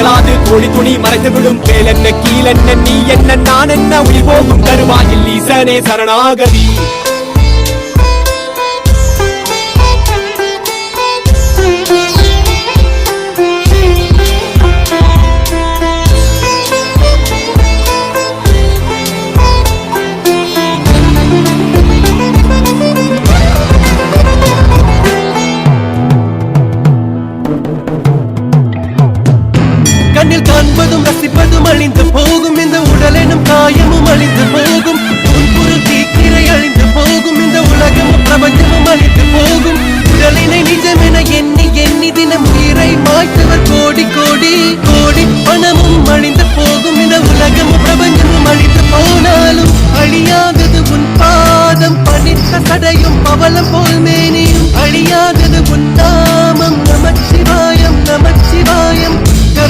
இயலாது கோழி துணி மறைத்துவிடும் மேலென்ன கீழென்ன நீ என்ன நான் என்ன உயிர் போகும் கருவாயில் ஈசனே சரணாகதி கண்ணில் காண்பதும் ரசிப்பதும் அழிந்து போகும் இந்த உடலெனும் காயமும் அழிந்து போகும் உன்பொருள் தீக்கிரை அழிந்து போகும் இந்த உலகமும் பிரபஞ்சமும் அழிந்து போகும் உடலினை நிஜமென எண்ணி எண்ணி தினம் உயிரை மாய்த்தவர் கோடி கோடி கோடி பணமும் அழிந்து போகும் இந்த உலகமும் பிரபஞ்சமும் அழிந்து போனாலும் அழியாதது உன் பாதம் பணித்த சடையும் பவளம் போல் மேனியும் அழியாதது